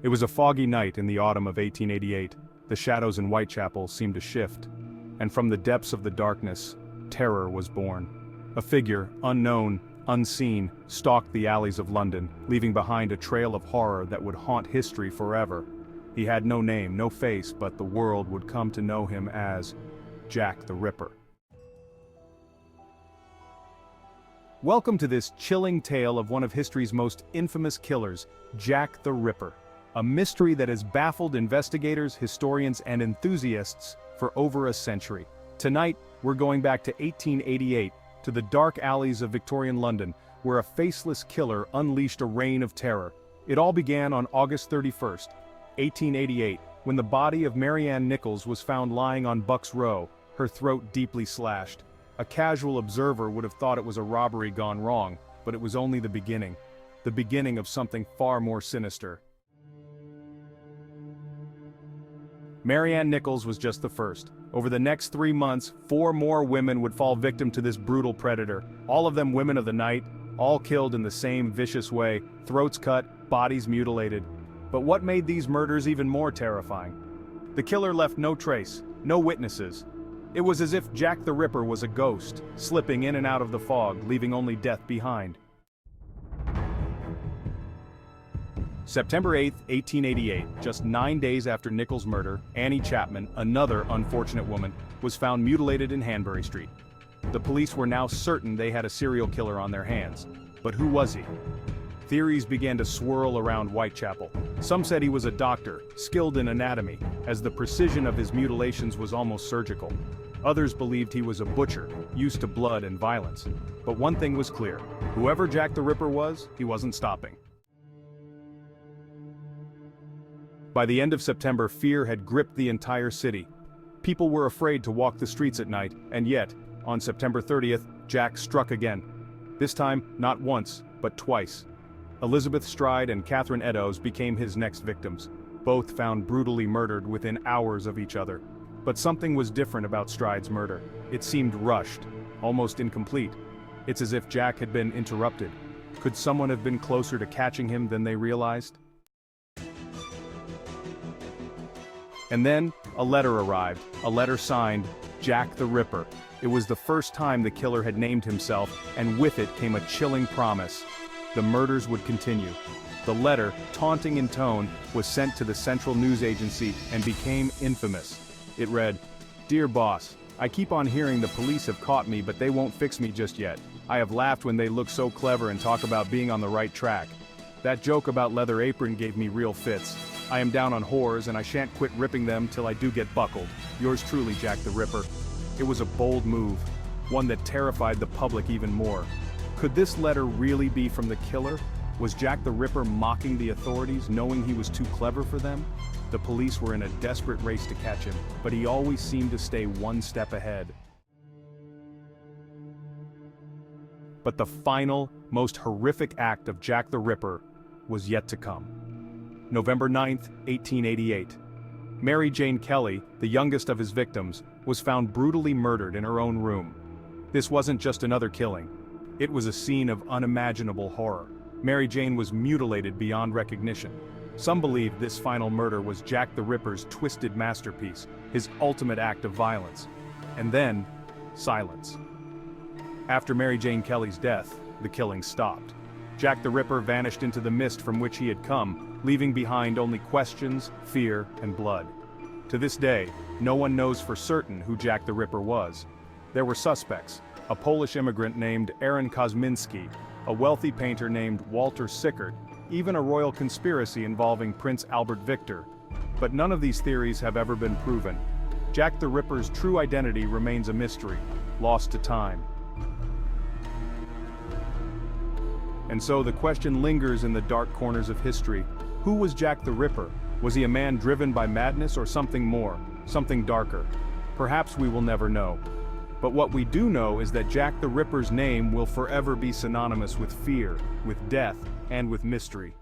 It was a foggy night in the autumn of 1888. The shadows in Whitechapel seemed to shift. And from the depths of the darkness, terror was born. A figure, unknown, unseen, stalked the alleys of London, leaving behind a trail of horror that would haunt history forever. He had no name, no face, but the world would come to know him as Jack the Ripper. Welcome to this chilling tale of one of history's most infamous killers, Jack the Ripper. A mystery that has baffled investigators, historians, and enthusiasts for over a century. Tonight, we're going back to 1888, to the dark alleys of Victorian London, where a faceless killer unleashed a reign of terror. It all began on August 31st, 1888, when the body of Mary Ann Nichols was found lying on Bucks Row, her throat deeply slashed. A casual observer would have thought it was a robbery gone wrong, but it was only the beginning of something far more sinister. Mary Ann Nichols was just the first. Over the next 3 months, 4 more women would fall victim to this brutal predator, all of them women of the night, all killed in the same vicious way, throats cut, bodies mutilated. But what made these murders even more terrifying? The killer left no trace, no witnesses. It was as if Jack the Ripper was a ghost, slipping in and out of the fog, leaving only death behind. September 8, 1888, just 9 days after Nichols' murder, Annie Chapman, another unfortunate woman, was found mutilated in Hanbury Street. The police were now certain they had a serial killer on their hands. But who was he? Theories began to swirl around Whitechapel. Some said he was a doctor, skilled in anatomy, as the precision of his mutilations was almost surgical. Others believed he was a butcher, used to blood and violence. But one thing was clear: whoever Jack the Ripper was, he wasn't stopping. By the end of September, fear had gripped the entire city. People were afraid to walk the streets at night, and yet, on September 30th, Jack struck again. This time, not once, but twice. Elizabeth Stride and Catherine Eddowes became his next victims, both found brutally murdered within hours of each other. But something was different about Stride's murder. It seemed rushed, almost incomplete. It's as if Jack had been interrupted. Could someone have been closer to catching him than they realized? And then, a letter arrived, a letter signed, Jack the Ripper. It was the first time the killer had named himself, and with it came a chilling promise. The murders would continue. The letter, taunting in tone, was sent to the Central News Agency and became infamous. It read, "Dear boss, I keep on hearing the police have caught me, but they won't fix me just yet. I have laughed when they look so clever and talk about being on the right track. That joke about leather apron gave me real fits. I am down on whores and I shan't quit ripping them till I do get buckled. Yours truly, Jack the Ripper." It was a bold move, one that terrified the public even more. Could this letter really be from the killer? Was Jack the Ripper mocking the authorities, knowing he was too clever for them? The police were in a desperate race to catch him, but he always seemed to stay one step ahead. But the final, most horrific act of Jack the Ripper was yet to come. November 9th, 1888. Mary Jane Kelly, the youngest of his victims, was found brutally murdered in her own room. This wasn't just another killing. It was a scene of unimaginable horror. Mary Jane was mutilated beyond recognition. Some believed this final murder was Jack the Ripper's twisted masterpiece, his ultimate act of violence. And then, silence. After Mary Jane Kelly's death, the killing stopped. Jack the Ripper vanished into the mist from which he had come, leaving behind only questions, fear, and blood. To this day, no one knows for certain who Jack the Ripper was. There were suspects: a Polish immigrant named Aaron Kosminski, a wealthy painter named Walter Sickert, even a royal conspiracy involving Prince Albert Victor. But none of these theories have ever been proven. Jack the Ripper's true identity remains a mystery, lost to time. And so the question lingers in the dark corners of history. Who was Jack the Ripper? Was he a man driven by madness or something more, something darker? Perhaps we will never know. But what we do know is that Jack the Ripper's name will forever be synonymous with fear, with death, and with mystery.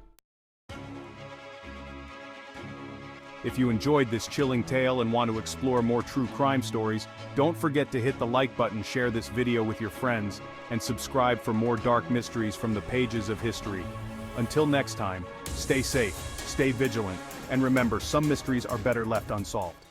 If you enjoyed this chilling tale and want to explore more true crime stories, don't forget to hit the like button, share this video with your friends, and subscribe for more dark mysteries from the pages of history. Until next time, stay safe, Stay vigilant, and remember, some mysteries are better left unsolved.